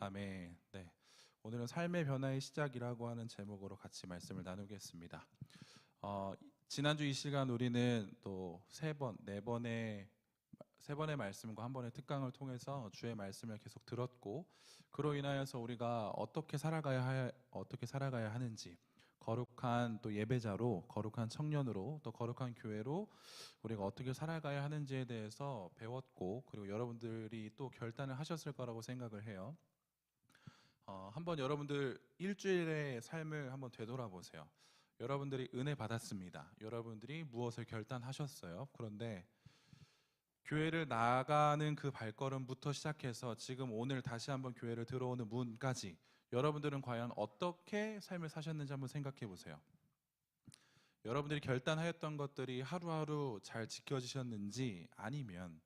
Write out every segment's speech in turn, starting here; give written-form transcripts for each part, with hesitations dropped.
아멘. 네. 오늘은 삶의 변화의 시작이라고 하는 제목으로 같이 말씀을 나누겠습니다. 어, 지난주 이 시간 우리는 또 세 번의 말씀과 한 번의 특강을 통해서 주의 말씀을 계속 들었고, 그로 인하여서 우리가 어떻게 살아가야 하는지, 거룩한 또 예배자로, 거룩한 청년으로, 또 거룩한 교회로 우리가 어떻게 살아가야 하는지에 대해서 배웠고, 그리고 여러분들이 또 결단을 하셨을 거라고 생각을 해요. 한번 여러분들 일주일의 삶을 한번 되돌아보세요. 여러분들이 은혜 받았습니다. 여러분들이 무엇을 결단하셨어요. 그런데 교회를 나가는 그 발걸음부터 시작해서 지금 오늘 다시 한번 교회를 들어오는 문까지 여러분들은 과연 어떻게 삶을 사셨는지 한번 생각해 보세요. 여러분들이 결단하였던 것들이 하루하루 잘 지켜지셨는지, 아니면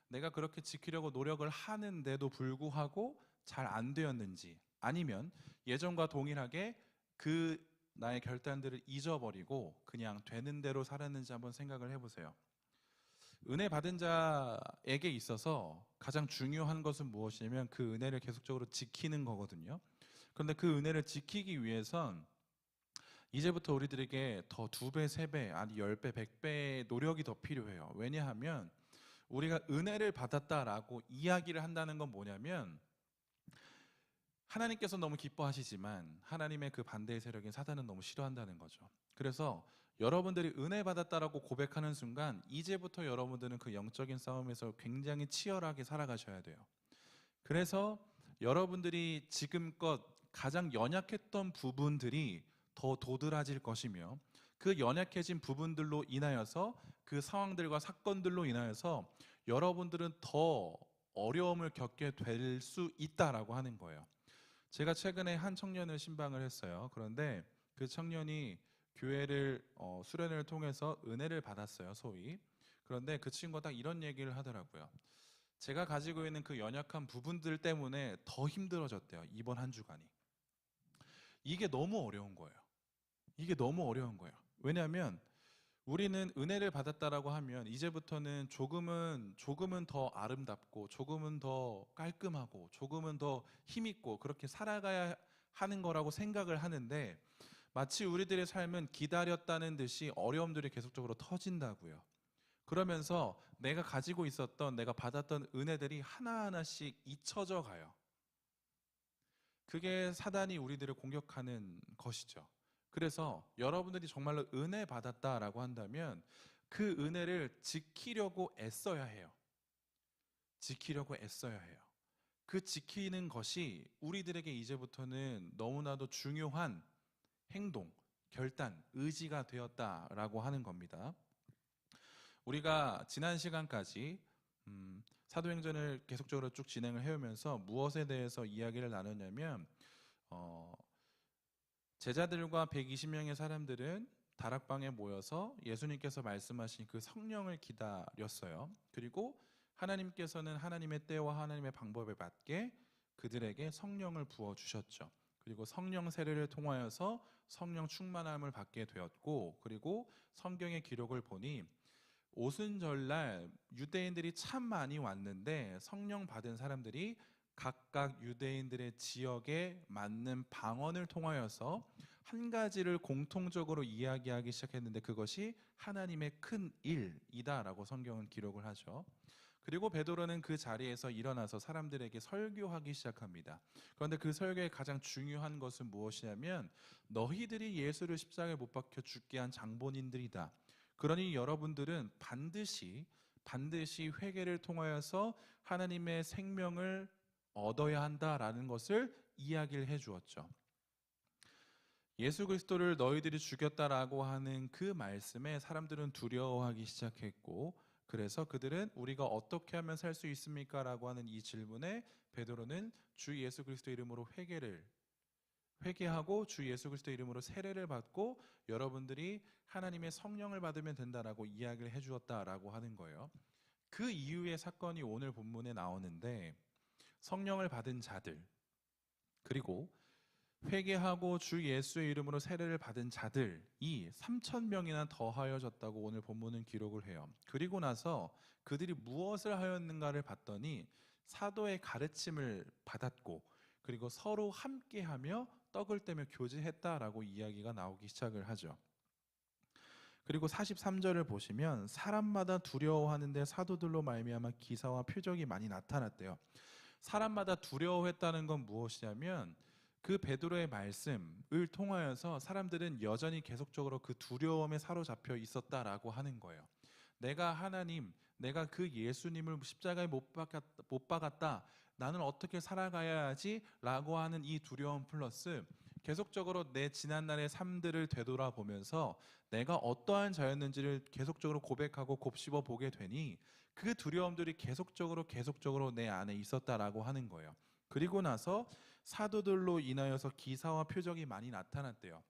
내가 그렇게 지키려고 노력을 하는데도 불구하고 잘 안 되었는지, 아니면 예전과 동일하게 그 나의 결단들을 잊어버리고 그냥 되는 대로 살았는지 한번 생각을 해보세요. 은혜 받은 자에게 있어서 가장 중요한 것은 무엇이냐면 그 은혜를 계속적으로 지키는 거거든요. 그런데 그 은혜를 지키기 위해선 이제부터 우리들에게 더 2배, 3배, 아니 10배, 100배의 노력이 더 필요해요. 왜냐하면 우리가 은혜를 받았다라고 이야기를 한다는 건 뭐냐면, 하나님께서 너무 기뻐하시지만 하나님의 그 반대의 세력인 사단은 너무 싫어한다는 거죠. 그래서 여러분들이 은혜 받았다라고 고백하는 순간 이제부터 여러분들은 그 영적인 싸움에서 굉장히 치열하게 살아가셔야 돼요. 그래서 여러분들이 지금껏 가장 연약했던 부분들이 더 도드라질 것이며, 그 연약해진 부분들로 인하여서, 그 상황들과 사건들로 인하여서 여러분들은 더 어려움을 겪게 될 수 있다라고 하는 거예요. 제가 최근에 한 청년을 신방을 했어요. 그런데 그 청년이 교회를 수련회를 통해서 은혜를 받았어요, 소위. 그런데 그 친구가 딱 이런 얘기를 하더라고요. 제가 가지고 있는 그 연약한 부분들 때문에 더 힘들어졌대요, 이번 한 주간이. 이게 너무 어려운 거예요. 이게 너무 어려운 거예요. 왜냐하면 우리는 은혜를 받았다라고 하면 이제부터는 조금은 더 아름답고, 조금은 더 깔끔하고, 조금은 더 힘있고 그렇게 살아가야 하는 거라고 생각을 하는데, 마치 우리들의 삶은 기다렸다는 듯이 어려움들이 계속적으로 터진다고요. 그러면서 내가 받았던 은혜들이 하나하나씩 잊혀져 가요. 그게 사단이 우리들을 공격하는 것이죠. 그래서 여러분들이 정말로 은혜 받았다라고 한다면 그 은혜를 지키려고 애써야 해요. 지키려고 애써야 해요. 그 지키는 것이 우리들에게 이제부터는 너무나도 중요한 행동, 결단, 의지가 되었다라고 하는 겁니다. 우리가 지난 시간까지 사도행전을 계속적으로 쭉 진행을 해오면서 무엇에 대해서 이야기를 나눴냐면, 제자들과 120명의 사람들은 다락방에 모여서 예수님께서 말씀하신 그 성령을 기다렸어요. 그리고 하나님께서는 하나님의 때와 하나님의 방법에 맞게 그들에게 성령을 부어주셨죠. 그리고 성령 세례를 통하여서 성령 충만함을 받게 되었고, 그리고 성경의 기록을 보니 오순절날 유대인들이 참 많이 왔는데 성령 받은 사람들이 각각 유대인들의 지역에 맞는 방언을 통하여서 한 가지를 공통적으로 이야기하기 시작했는데, 그것이 하나님의 큰 일이다라고 성경은 기록을 하죠. 그리고 베드로는 그 자리에서 일어나서 사람들에게 설교하기 시작합니다. 그런데 그 설교의 가장 중요한 것은 무엇이냐면, 너희들이 예수를 십자가에 못 박혀 죽게 한 장본인들이다. 그러니 여러분들은 반드시 회개를 통하여서 하나님의 생명을 얻어야 한다라는 것을 이야기를 해 주었죠. 예수 그리스도를 너희들이 죽였다라고 하는 그 말씀에 사람들은 두려워하기 시작했고, 그래서 그들은 우리가 어떻게 하면 살 수 있습니까? 라고 하는 이 질문에 베드로는 주 예수 그리스도 이름으로 회개하고 주 예수 그리스도 이름으로 세례를 받고 여러분들이 하나님의 성령을 받으면 된다라고 이야기를 해주었다라고 하는 거예요. 그 이후의 사건이 오늘 본문에 나오는데, 성령을 받은 자들, 그리고 회개하고 주 예수의 이름으로 세례를 받은 자들이 3,000명이나 더하여졌다고 오늘 본문은 기록을 해요. 그리고 나서 그들이 무엇을 하였는가를 봤더니 사도의 가르침을 받았고 그리고 서로 함께하며 떡을 떼며 교제했다라고 이야기가 나오기 시작을 하죠. 그리고 43절을 보시면 사람마다 두려워하는데 사도들로 말미암아 기사와 표적이 많이 나타났대요. 사람마다 두려워했다는 건 무엇이냐면 그 베드로의 말씀을 통하여서 사람들은 여전히 계속적으로 그 두려움에 사로잡혀 있었다라고 하는 거예요. 내가 하나님, 내가 그 예수님을 십자가에 못 박았다. 나는 어떻게 살아가야 하지? 라고 하는 이 두려움 플러스 계속적으로 내 지난날의 삶들을 되돌아보면서 내가 어떠한 자였는지를 계속적으로 고백하고 곱씹어 보게 되니 그 두려움들이 계속적으로 내 안에 있었다라고 하는 거예요. 그리고 나서 사도들로 인하여서 기사와 표적이 많이 나타났대요.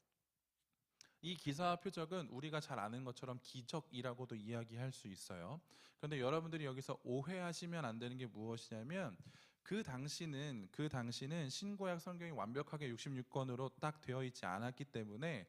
이 기사와 표적은 우리가 잘 아는 것처럼 기적이라고도 이야기할 수 있어요. 그런데 여러분들이 여기서 오해하시면 안 되는 게 무엇이냐면 그 당시는 신구약 성경이 완벽하게 66권으로 딱 되어 있지 않았기 때문에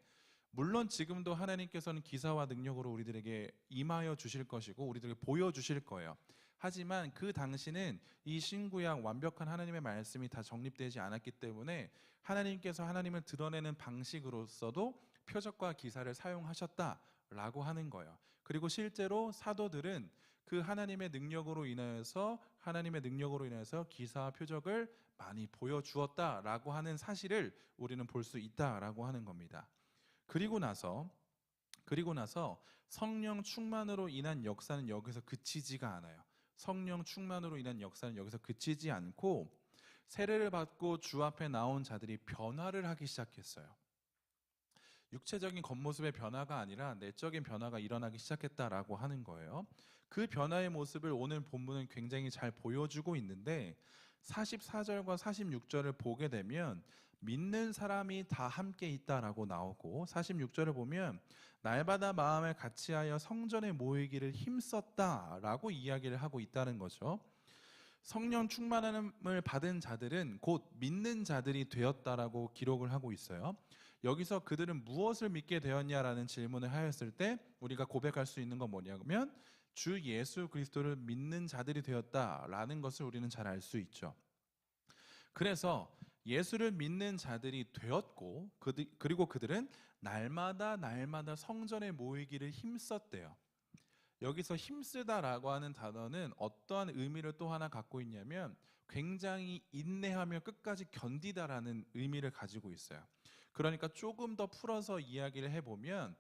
물론 지금도 하나님께서는 기사와 능력으로 우리들에게 임하여 주실 것이고 우리들에게 보여주실 거예요. 하지만 그 당시는 이 신구약 완벽한 하나님의 말씀이 다 정립되지 않았기 때문에 하나님께서 하나님을 드러내는 방식으로서도 표적과 기사를 사용하셨다라고 하는 거예요. 그리고 실제로 사도들은 그 하나님의 능력으로 인하여서 기사와 표적을 많이 보여주었다라고 하는 사실을 우리는 볼 수 있다라고 하는 겁니다. 그리고 나서 성령 충만으로 인한 역사는 여기서 그치지가 않아요. 성령 충만으로 인한 역사는 여기서 그치지 않고 세례를 받고 주 앞에 나온 자들이 변화를 하기 시작했어요. 육체적인 겉모습의 변화가 아니라 내적인 변화가 일어나기 시작했다라고 하는 거예요. 그 변화의 모습을 오늘 본문은 굉장히 잘 보여주고 있는데 44절과 46절을 보게 되면 믿는 사람이 다 함께 있다라고 나오고 46절을 보면 날마다 마음을 같이하여 성전에 모이기를 힘썼다라고 이야기를 하고 있다는 거죠. 성령 충만함을 받은 자들은 곧 믿는 자들이 되었다라고 기록을 하고 있어요. 여기서 그들은 무엇을 믿게 되었냐라는 질문을 하였을 때 우리가 고백할 수 있는 건 뭐냐면 주 예수 그리스도를 믿는 자들이 되었다라는 것을 우리는 잘 알 수 있죠. 그래서 예수를 믿는 자들이 되었고 그리고 그들은 날마다 성전에 모이기를 힘썼대요. 여기서 힘쓰다라고 하는 단어는 어떠한 의미를 또 하나 갖고 있냐면 굉장히 인내하며 끝까지 견디다라는 의미를 가지고 있어요. 그러니까 조금 더 풀어서 이야기를 해보면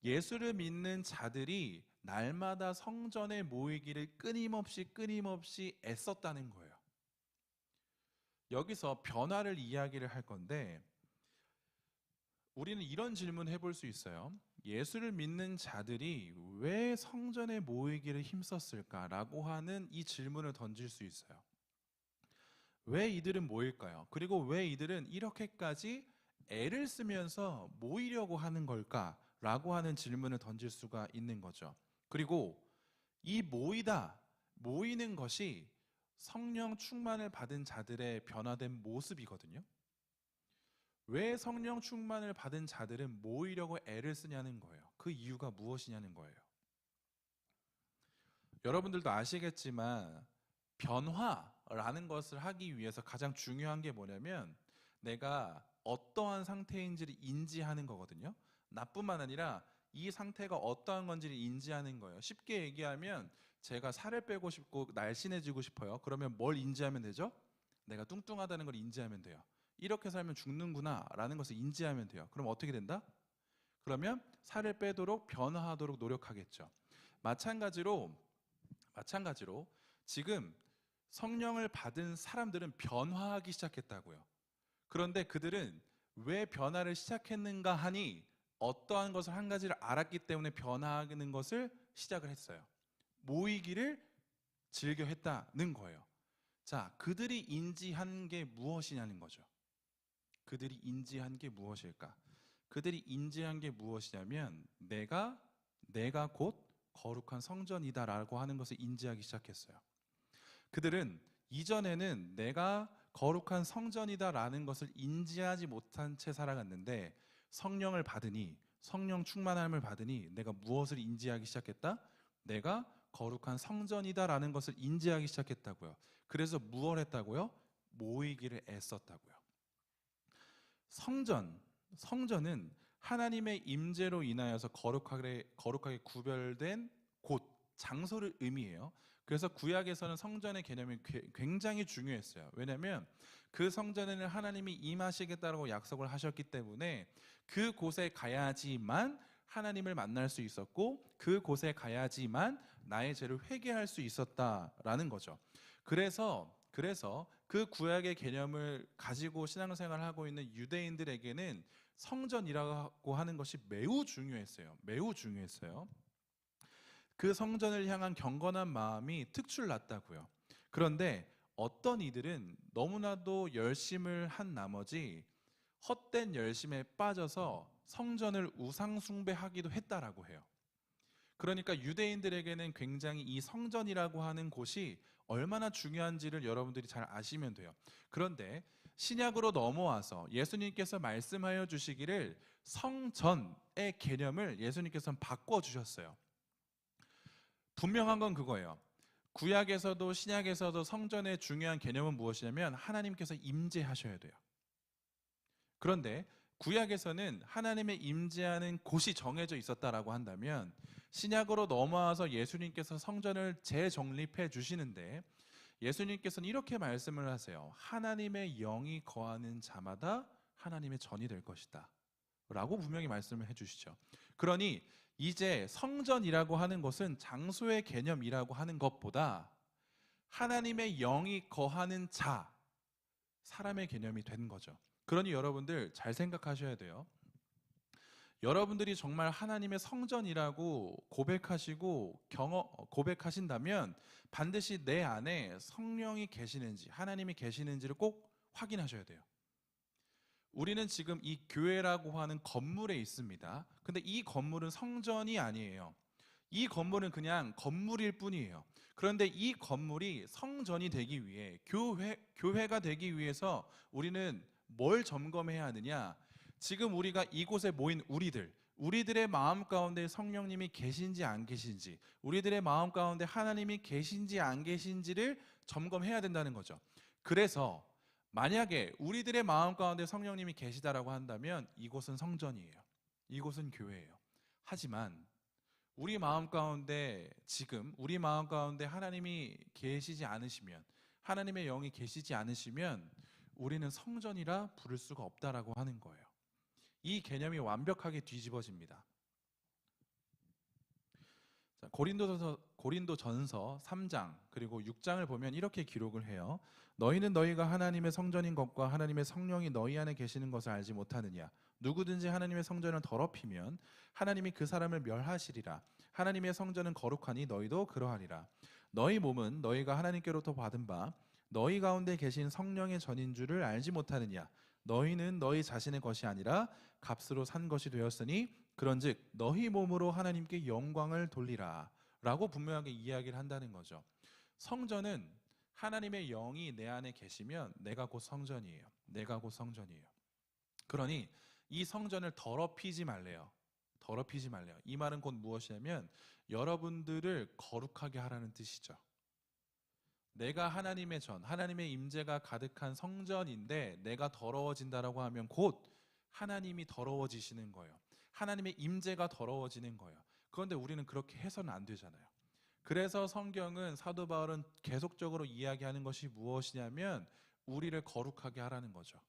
예수를 믿는 자들이 날마다 성전에 모이기를 끊임없이 애썼다는 거예요. 여기서 변화를 이야기를 할 건데 우리는 이런 질문을 해볼 수 있어요. 예수를 믿는 자들이 왜 성전에 모이기를 힘썼을까라고 하는 이 질문을 던질 수 있어요. 왜 이들은 모일까요? 그리고 왜 이들은 이렇게까지 애를 쓰면서 모이려고 하는 걸까라고 하는 질문을 던질 수가 있는 거죠. 그리고 이 모이는 것이 성령 충만을 받은 자들의 변화된 모습이거든요. 왜 성령 충만을 받은 자들은 모이려고 애를 쓰냐는 거예요. 그 이유가 무엇이냐는 거예요. 여러분들도 아시겠지만 변화라는 것을 하기 위해서 가장 중요한 게 뭐냐면 내가 어떠한 상태인지를 인지하는 거거든요. 나뿐만 아니라 이 상태가 어떠한 건지를 인지하는 거예요. 쉽게 얘기하면 제가 살을 빼고 싶고 날씬해지고 싶어요. 그러면 뭘 인지하면 되죠? 내가 뚱뚱하다는 걸 인지하면 돼요. 이렇게 살면 죽는구나 라는 것을 인지하면 돼요. 그럼 어떻게 된다? 그러면 살을 빼도록 변화하도록 노력하겠죠. 마찬가지로 지금 성령을 받은 사람들은 변화하기 시작했다고요. 그런데 그들은 왜 변화를 시작했는가 하니 어떠한 것을 한 가지를 알았기 때문에 변화하는 것을 시작을 했어요. 모이기를 즐겨 했다는 거예요. 자, 그들이 인지한 게 무엇이냐는 거죠. 그들이 인지한 게 무엇일까? 그들이 인지한 게 무엇이냐면 내가 곧 거룩한 성전이다라고 하는 것을 인지하기 시작했어요. 그들은 이전에는 내가 거룩한 성전이다라는 것을 인지하지 못한 채 살아갔는데 성령을 받으니 성령 충만함을 받으니 내가 무엇을 인지하기 시작했다? 내가 거룩한 성전이다라는 것을 인지하기 시작했다고요. 그래서 무엇을 했다고요? 모이기를 애썼다고요. 성전은 하나님의 임재로 인하여서 거룩하게 구별된 곳, 장소를 의미해요. 그래서 구약에서는 성전의 개념이 굉장히 중요했어요. 왜냐하면 그 성전에는 하나님이 임하시겠다고 약속을 하셨기 때문에 그곳에 가야지만 하나님을 만날 수 있었고, 그곳에 가야지만 나의 죄를 회개할 수 있었다라는 거죠. 그래서 그 구약의 개념을 가지고 신앙생활을 하고 있는 유대인들에게는 성전이라고 하는 것이 매우 중요했어요. 매우 중요했어요. 그 성전을 향한 경건한 마음이 특출났다고요. 그런데 어떤 이들은 너무나도 열심을 한 나머지 헛된 열심에 빠져서 성전을 우상 숭배하기도 했다라고 해요. 그러니까 유대인들에게는 굉장히 이 성전이라고 하는 곳이 얼마나 중요한지를 여러분들이 잘 아시면 돼요. 그런데 신약으로 넘어와서 예수님께서 말씀하여 주시기를 성전의 개념을 예수님께서는 바꿔주셨어요. 분명한 건 그거예요. 구약에서도 신약에서도 성전의 중요한 개념은 무엇이냐면 하나님께서 임재하셔야 돼요. 그런데 구약에서는 하나님의 임재하는 곳이 정해져 있었다라고 한다면 신약으로 넘어와서 예수님께서 성전을 재정립해 주시는데 예수님께서는 이렇게 말씀을 하세요. 하나님의 영이 거하는 자마다 하나님의 전이 될 것이다 라고 분명히 말씀을 해주시죠. 그러니 이제 성전이라고 하는 것은 장소의 개념이라고 하는 것보다 하나님의 영이 거하는 자, 사람의 개념이 된 거죠. 그러니 여러분들 잘 생각하셔야 돼요. 여러분들이 정말 하나님의 성전이라고 고백하신다면 반드시 내 안에 성령이 계시는지 하나님이 계시는지를 꼭 확인하셔야 돼요. 우리는 지금 이 교회라고 하는 건물에 있습니다. 근데 이 건물은 성전이 아니에요. 이 건물은 그냥 건물일 뿐이에요. 그런데 이 건물이 성전이 되기 위해 교회가 되기 위해서 우리는 뭘 점검해야 하느냐? 지금 우리가 이곳에 모인 우리들의 마음 가운데 성령님이 계신지 안 계신지, 우리들의 마음 가운데 하나님이 계신지 안 계신지를 점검해야 된다는 거죠. 그래서 만약에 우리들의 마음 가운데 성령님이 계시다라고 한다면 이곳은 성전이에요. 이곳은 교회예요. 하지만 우리 마음 가운데 하나님이 계시지 않으시면, 하나님의 영이 계시지 않으시면 우리는 성전이라 부를 수가 없다라고 하는 거예요. 이 개념이 완벽하게 뒤집어집니다. 자, 고린도전서 3장 그리고 6장을 보면 이렇게 기록을 해요. 너희는 너희가 하나님의 성전인 것과 하나님의 성령이 너희 안에 계시는 것을 알지 못하느냐? 누구든지 하나님의 성전을 더럽히면 하나님이 그 사람을 멸하시리라. 하나님의 성전은 거룩하니 너희도 그러하리라. 너희 몸은 너희가 하나님께로부터 받은 바 너희 가운데 계신 성령의 전인 줄을 알지 못하느냐? 너희는 너희 자신의 것이 아니라 값으로 산 것이 되었으니 그런즉 너희 몸으로 하나님께 영광을 돌리라 라고 분명하게 이야기를 한다는 거죠. 성전은 하나님의 영이 내 안에 계시면 내가 곧 성전이에요. 내가 곧 성전이에요. 그러니 이 성전을 더럽히지 말래요. 더럽히지 말래요. 이 말은 곧 무엇이냐면 여러분들을 거룩하게 하라는 뜻이죠. 내가 하나님의 임재가 가득한 성전인데 내가 더러워진다라고 하면 곧 하나님이 더러워지시는 거예요. 하나님의 임재가 더러워지는 거예요. 그런데 우리는 그렇게 해서는 안 되잖아요. 그래서 성경은 사도 바울은 계속적으로 이야기하는 것이 무엇이냐면 우리를 거룩하게 하라는 거죠.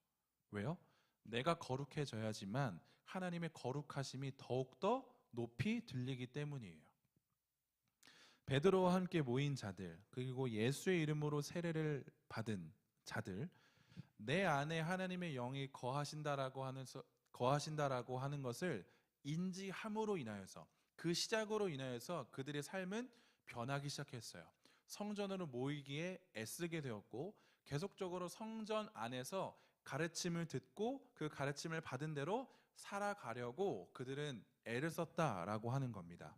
왜요? 내가 거룩해져야지만 하나님의 거룩하심이 더욱더 높이 들리기 때문이에요. 베드로와 함께 모인 자들, 그리고 예수의 이름으로 세례를 받은 자들, 내 안에 하나님의 영이 거하신다라고 하는 것을 인지함으로 인하여서, 그 시작으로 인하여서 그들의 삶은 변하기 시작했어요. 성전으로 모이기에 애쓰게 되었고 계속적으로 성전 안에서 가르침을 듣고 그 가르침을 받은 대로 살아가려고 그들은 애를 썼다라고 하는 겁니다.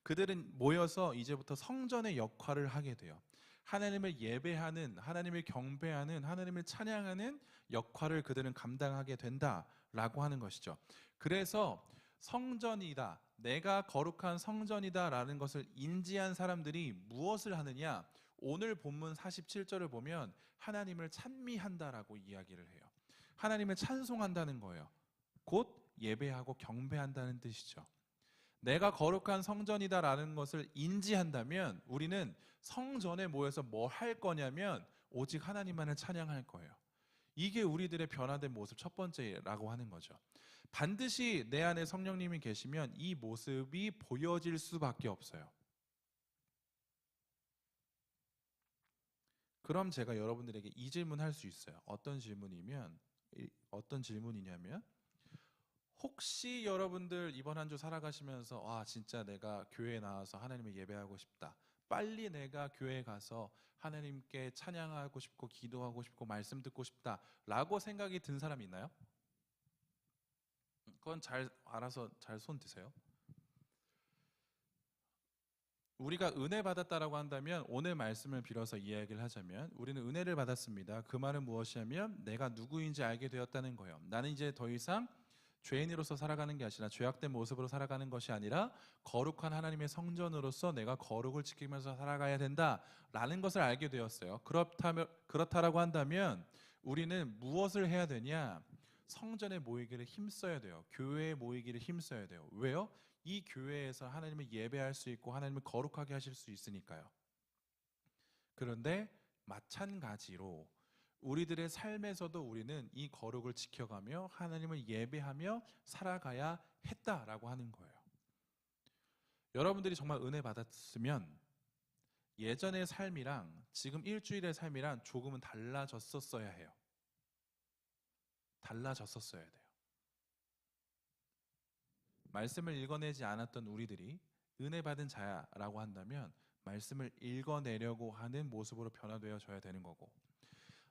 그들은 모여서 이제부터 성전의 역할을 하게 돼요. 하나님을 예배하는, 하나님을 경배하는, 하나님을 찬양하는 역할을 그들은 감당하게 된다라고 하는 것이죠. 그래서 성전이다, 내가 거룩한 성전이다 라는 것을 인지한 사람들이 무엇을 하느냐? 오늘 본문 47절을 보면 하나님을 찬미한다라고 이야기를 해요. 하나님을 찬송한다는 거예요. 곧 예배하고 경배한다는 뜻이죠. 내가 거룩한 성전이다라는 것을 인지한다면 우리는 성전에 모여서 뭘 할 거냐면 오직 하나님만을 찬양할 거예요. 이게 우리들의 변화된 모습 첫 번째라고 하는 거죠. 반드시 내 안에 성령님이 계시면 이 모습이 보여질 수밖에 없어요. 그럼 제가 여러분들에게 이 질문할 수 있어요. 어떤 질문이냐면 혹시 여러분들 이번 한 주 살아가시면서 와 진짜 내가 교회에 나와서 하나님을 예배하고 싶다. 빨리 내가 교회에 가서 하나님께 찬양하고 싶고 기도하고 싶고 말씀 듣고 싶다라고 생각이 든 사람이 있나요? 그건 잘 알아서 잘 손 드세요. 우리가 은혜 받았다라고 한다면 오늘 말씀을 빌어서 이야기를 하자면 우리는 은혜를 받았습니다. 그 말은 무엇이냐면 내가 누구인지 알게 되었다는 거예요. 나는 이제 더 이상 죄인으로서 살아가는 게 아니라 죄악된 모습으로 살아가는 것이 아니라 거룩한 하나님의 성전으로서 내가 거룩을 지키면서 살아가야 된다라는 것을 알게 되었어요. 그렇다라고 한다면 우리는 무엇을 해야 되냐? 성전에 모이기를 힘써야 돼요. 교회에 모이기를 힘써야 돼요. 왜요? 이 교회에서 하나님을 예배할 수 있고 하나님을 거룩하게 하실 수 있으니까요. 그런데 마찬가지로 우리들의 삶에서도 우리는 이 거룩을 지켜가며 하나님을 예배하며 살아가야 했다라고 하는 거예요. 여러분들이 정말 은혜 받았으면 예전의 삶이랑 지금 일주일의 삶이랑 조금은 달라졌었어야 해요. 달라졌었어야 돼요. 말씀을 읽어내지 않았던 우리들이 은혜 받은 자라고 한다면 말씀을 읽어내려고 하는 모습으로 변화되어져야 되는 거고,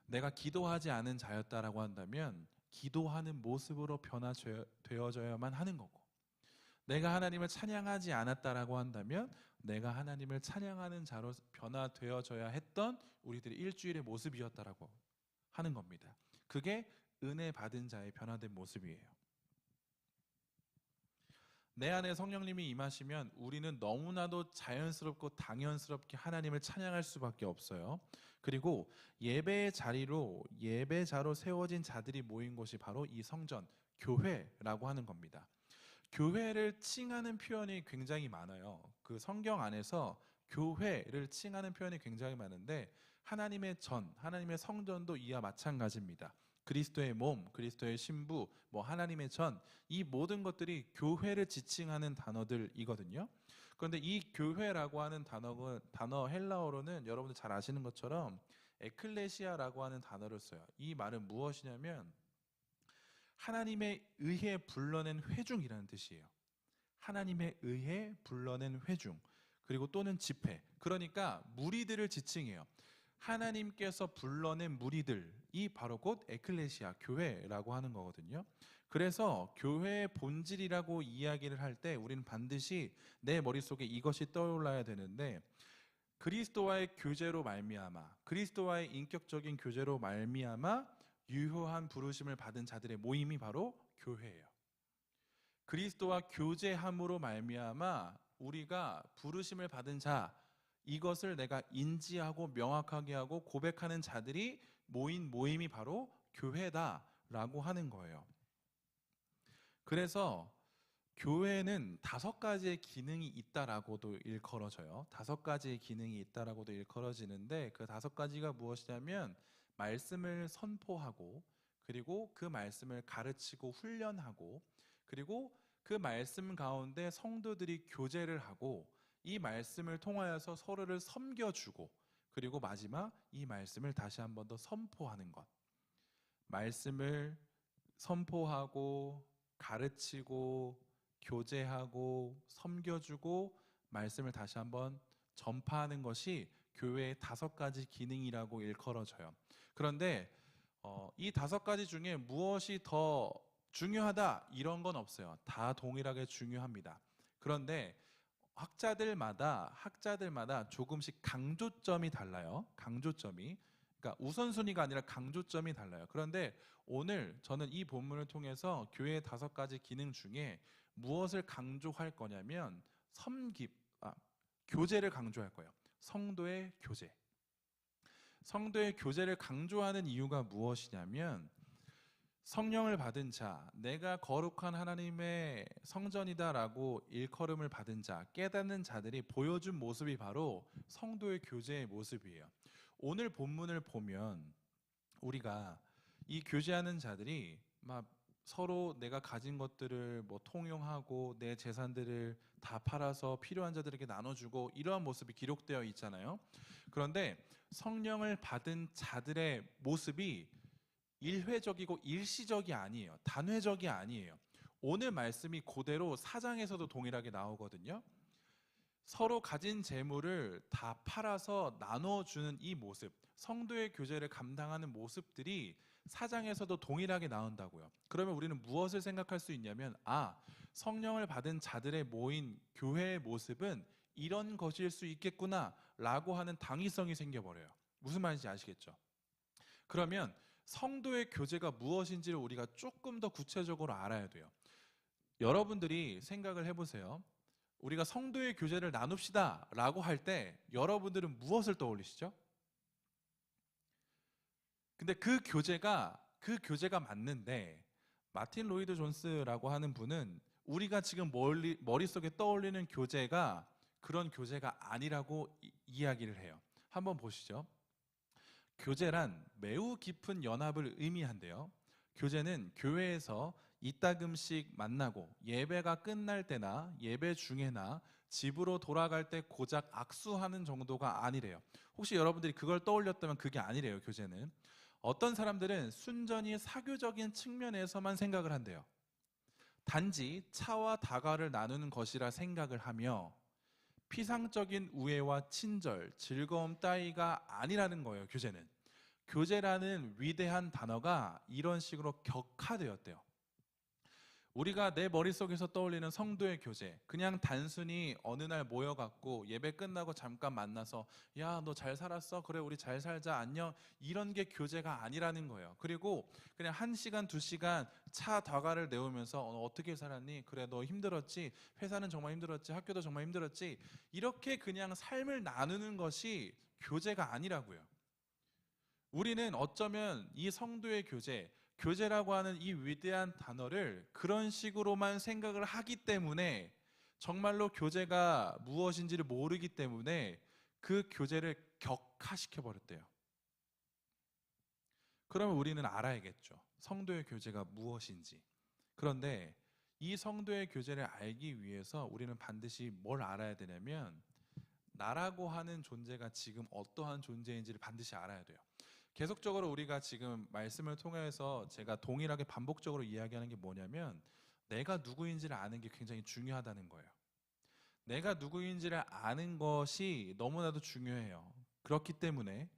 내가 기도하지 않은 자였다라고 한다면 기도하는 모습으로 변화되어져야만 하는 거고, 내가 하나님을 찬양하지 않았다라고 한다면 내가 하나님을 찬양하는 자로 변화되어져야 했던 우리들의 일주일의 모습이었다라고 하는 겁니다. 그게 은혜 받은 자의 변화된 모습이에요. 내 안에 성령님이 임하시면 우리는 너무나도 자연스럽고 당연스럽게 하나님을 찬양할 수밖에 없어요. 그리고 예배의 자리로 예배자로 세워진 자들이 모인 곳이 바로 이 성전, 교회라고 하는 겁니다. 교회를 칭하는 표현이 굉장히 많아요. 그 성경 안에서 교회를 칭하는 표현이 굉장히 많은데 하나님의 전, 하나님의 성전도 이와 마찬가지입니다. 그리스도의 몸, 그리스도의 신부, 하나님의 전, 이 모든 것들이 교회를 지칭하는 단어들이거든요. 그런데 이 교회라고 하는 단어 헬라어로는 여러분들 잘 아시는 것처럼 에클레시아라고 하는 단어를 써요. 이 말은 무엇이냐면 하나님에 의해 불러낸 회중이라는 뜻이에요. 하나님에 의해 불러낸 회중, 그리고 또는 집회, 그러니까 무리들을 지칭해요. 하나님께서 불러낸 무리들이 바로 곧 에클레시아, 교회라고 하는 거거든요. 그래서 교회의 본질이라고 이야기를 할 때 우리는 반드시 내 머릿속에 이것이 떠올라야 되는데, 그리스도와의 교제로 말미암아, 그리스도와의 인격적인 교제로 말미암아 유효한 부르심을 받은 자들의 모임이 바로 교회예요. 그리스도와 교제함으로 말미암아 우리가 부르심을 받은 자, 이것을 내가 인지하고 명확하게 하고 고백하는 자들이 모인 모임이 바로 교회다라고 하는 거예요. 그래서 교회는 5가지의 기능이 있다라고도 일컬어져요. 5가지의 기능이 있다라고도 일컬어지는데 그 5가지가 무엇이냐면 말씀을 선포하고, 그리고 그 말씀을 가르치고 훈련하고, 그리고 그 말씀 가운데 성도들이 교제를 하고 이 말씀을 통하여서 서로를 섬겨주고, 그리고 마지막 이 말씀을 다시 한 번 더 선포하는 것. 말씀을 선포하고 가르치고 교제하고 섬겨주고 말씀을 다시 한번 전파하는 것이 교회의 5가지 기능이라고 일컬어져요. 그런데 이 5가지 중에 무엇이 더 중요하다 이런 건 없어요. 다 동일하게 중요합니다. 그런데 학자들마다 조금씩 강조점이 달라요. 강조점이, 그러니까 우선순위가 아니라 강조점이 달라요. 그런데 오늘 저는 이 본문을 통해서 교회의 5가지 기능 중에 무엇을 강조할 거냐면 교제를 강조할 거예요. 성도의 교제. 성도의 교제를 강조하는 이유가 무엇이냐면 성령을 받은 자, 내가 거룩한 하나님의 성전이다라고 일컬음을 받은 자, 깨닫는 자들이 보여준 모습이 바로 성도의 교제의 모습이에요. 오늘 본문을 보면 우리가 이 교제하는 자들이 막 서로 내가 가진 것들을 뭐 통용하고 내 재산들을 다 팔아서 필요한 자들에게 나눠주고 이러한 모습이 기록되어 있잖아요. 그런데 성령을 받은 자들의 모습이 일회적이고 일시적이 아니에요. 단회적이 아니에요. 오늘 말씀이 그대로 4장에서도 동일하게 나오거든요. 서로 가진 재물을 다 팔아서 나눠주는 이 모습, 성도의 교제를 감당하는 모습들이 4장에서도 동일하게 나온다고요. 그러면 우리는 무엇을 생각할 수 있냐면 성령을 받은 자들의 모인 교회의 모습은 이런 것일 수 있겠구나 라고 하는 당위성이 생겨버려요. 무슨 말인지 아시겠죠? 그러면 성도의 교제가 무엇인지를 우리가 조금 더 구체적으로 알아야 돼요. 여러분들이 생각을 해보세요. 우리가 성도의 교제를 나눕시다 라고 할 때 여러분들은 무엇을 떠올리시죠? 근데 그 교제가 맞는데 마틴 로이드 존스라고 하는 분은 우리가 지금 머릿속에 떠올리는 교제가 그런 교제가 아니라고 이야기를 해요. 한번 보시죠. 교제란 매우 깊은 연합을 의미한대요. 교제는 교회에서 이따금씩 만나고 예배가 끝날 때나 예배 중에나 집으로 돌아갈 때 고작 악수하는 정도가 아니래요. 혹시 여러분들이 그걸 떠올렸다면 그게 아니래요. 교제는 어떤 사람들은 순전히 사교적인 측면에서만 생각을 한대요. 단지 차와 다가를 나누는 것이라 생각을 하며 피상적인 우애와 친절, 즐거움 따위가 아니라는 거예요. 교제라는 위대한 단어가 이런 식으로 격화되었대요. 우리가 내 머릿속에서 떠올리는 성도의 교제, 그냥 단순히 어느 날 모여갖고 예배 끝나고 잠깐 만나서 야, 너 잘 살았어? 그래, 우리 잘 살자, 안녕, 이런 게 교제가 아니라는 거예요. 그리고 그냥 1시간, 2시간 차 다가를 내오면서 어떻게 살았니? 그래, 너 힘들었지? 회사는 정말 힘들었지? 학교도 정말 힘들었지? 이렇게 그냥 삶을 나누는 것이 교제가 아니라고요. 우리는 어쩌면 이 성도의 교제라고 하는 이 위대한 단어를 그런 식으로만 생각을 하기 때문에 정말로 교제가 무엇인지를 모르기 때문에 그 교제를 격화시켜 버렸대요. 그러면 우리는 알아야겠죠. 성도의 교제가 무엇인지. 그런데 이 성도의 교제를 알기 위해서 우리는 반드시 뭘 알아야 되냐면 나라고 하는 존재가 지금 어떠한 존재인지를 반드시 알아야 돼요. 계속적으로 우리가 지금 말씀을 통해서 제가 동일하게 반복적으로 이야기하는 게 뭐냐면 내가 누구인지를 아는 게 굉장히 중요하다는 거예요. 내가 누구인지를 아는 것이 너무나도 중요해요. 그렇기 때문에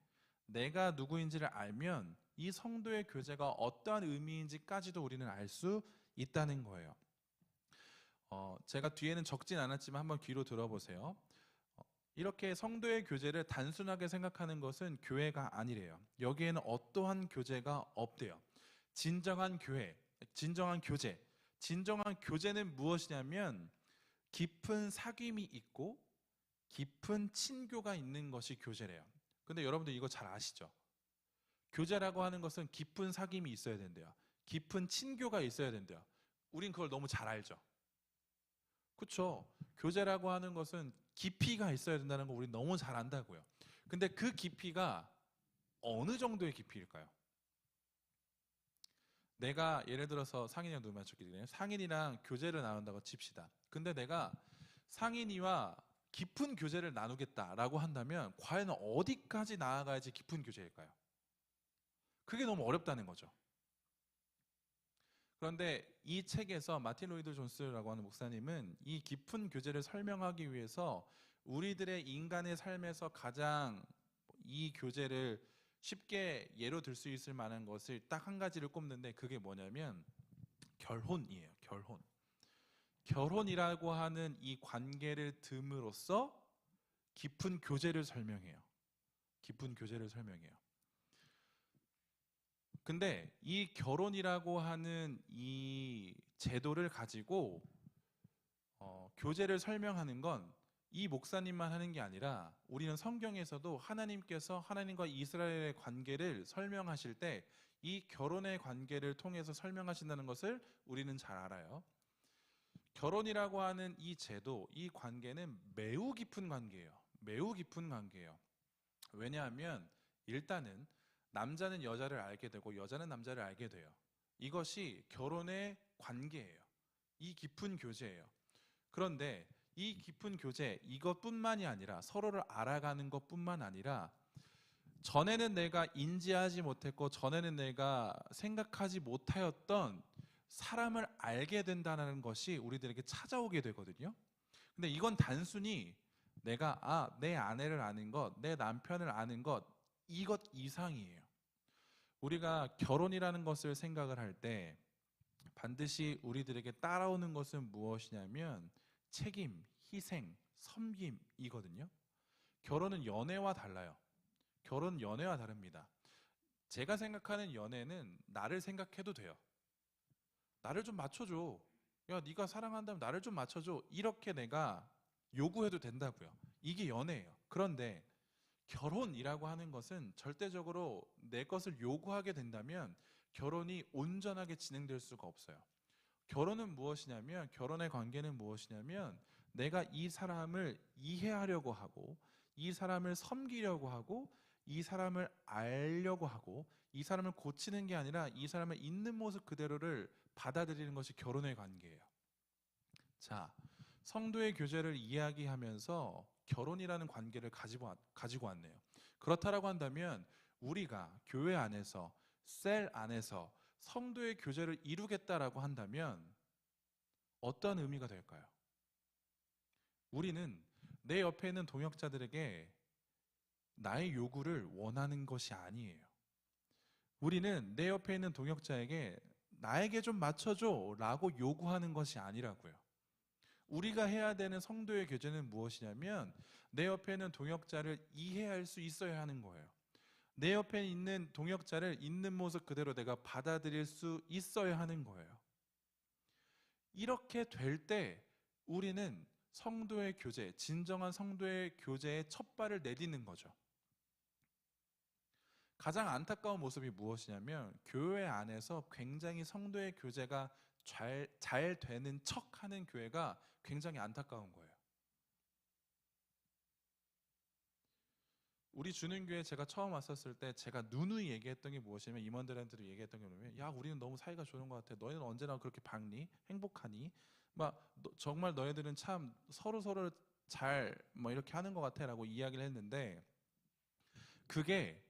내가 누구인지를 알면 이 성도의 교제가 어떠한 의미인지까지도 우리는 알 수 있다는 거예요. 제가 뒤에는 적진 않았지만 한번 귀로 들어보세요. 이렇게 성도의 교제를 단순하게 생각하는 것은 교회가 아니래요. 여기에는 어떠한 교제가 없대요. 진정한 교제는 무엇이냐면 깊은 사귐이 있고 깊은 친교가 있는 것이 교제래요. 근데 여러분들 이거 잘 아시죠? 교제라고 하는 것은 깊은 사귐이 있어야 된대요. 깊은 친교가 있어야 된대요. 우린 그걸 너무 잘 알죠. 그렇죠? 교제라고 하는 것은 깊이가 있어야 된다는 거 우리 너무 잘 안다고요. 근데 그 깊이가 어느 정도의 깊이일까요? 내가 예를 들어서 상인이랑 눈 맞췄기 때문에 상인이랑 교제를 나눈다고 칩시다. 근데 내가 상인이와 깊은 교제를 나누겠다라고 한다면 과연 어디까지 나아가야지 깊은 교제일까요? 그게 너무 어렵다는 거죠. 그런데 이 책에서 마틴 로이드 존스라고 하는 목사님은 이 깊은 교제를 설명하기 위해서 우리들의 인간의 삶에서 가장 이 교제를 쉽게 예로 들 수 있을 만한 것을 딱 한 가지를 꼽는데 그게 뭐냐면 결혼이에요. 결혼이라고 하는 이 관계를 듬으로써 깊은 교제를 설명해요. 근데 이 결혼이라고 하는 이 제도를 가지고 교제를 설명하는 건 이 목사님만 하는 게 아니라 우리는 성경에서도 하나님께서 하나님과 이스라엘의 관계를 설명하실 때 이 결혼의 관계를 통해서 설명하신다는 것을 우리는 잘 알아요. 결혼이라고 하는 이 제도, 이 관계는 매우 깊은 관계예요. 매우 깊은 관계예요. 왜냐하면 일단은 남자는 여자를 알게 되고 여자는 남자를 알게 돼요. 이것이 결혼의 관계예요. 이 깊은 교제예요. 그런데 이 깊은 교제, 이것뿐만이 아니라 서로를 알아가는 것뿐만 아니라 전에는 내가 인지하지 못했고 전에는 내가 생각하지 못하였던 사람을 알게 된다는 것이 우리들에게 찾아오게 되거든요. 근데 이건 단순히 내가 내 아내를 아는 것, 내 남편을 아는 것, 이것 이상이에요. 우리가 결혼이라는 것을 생각을 할 때 반드시 우리들에게 따라오는 것은 무엇이냐면 책임, 희생, 섬김이거든요. 결혼은 연애와 달라요. 결혼 연애와 다릅니다. 제가 생각하는 연애는 나를 생각해도 돼요. 나를 좀 맞춰줘. 야, 네가 사랑한다면 나를 좀 맞춰줘. 이렇게 내가 요구해도 된다고요. 이게 연애예요. 그런데 결혼이라고 하는 것은 절대적으로 내 것을 요구하게 된다면 결혼이 온전하게 진행될 수가 없어요. 결혼은 무엇이냐면, 결혼의 관계는 무엇이냐면 내가 이 사람을 이해하려고 하고 이 사람을 섬기려고 하고 이 사람을 알려고 하고 이 사람을 고치는 게 아니라 이 사람의 있는 모습 그대로를 받아들이는 것이 결혼의 관계예요. 자, 성도의 교제를 이야기하면서 결혼이라는 관계를 가지고 왔네요. 그렇다라고 한다면 우리가 교회 안에서, 셀 안에서 성도의 교제를 이루겠다라고 한다면 어떤 의미가 될까요? 우리는 내 옆에 있는 동역자들에게 나의 요구를 원하는 것이 아니에요. 우리는 내 옆에 있는 동역자에게 나에게 좀 맞춰줘 라고 요구하는 것이 아니라고요. 우리가 해야 되는 성도의 교제는 무엇이냐면 내 옆에 있는 동역자를 이해할 수 있어야 하는 거예요. 내 옆에 있는 동역자를 있는 모습 그대로 내가 받아들일 수 있어야 하는 거예요. 이렇게 될 때 우리는 성도의 교제, 진정한 성도의 교제의 첫 발을 내딛는 거죠. 가장 안타까운 모습이 무엇이냐면 교회 안에서 굉장히 성도의 교제가 잘 되는 척하는 교회가 굉장히 안타까운 거예요. 우리 주는교회 제가 처음 왔었을 때 제가 누누이 얘기했던 게 무엇이냐면 임원들한테도 얘기했던 게 뭐냐면 야, 우리는 너무 사이가 좋은 것 같아. 너희는 언제나 그렇게 밝니? 행복하니? 정말 너희들은 참 서로서로 잘 이렇게 하는 것 같아 라고 이야기를 했는데 그게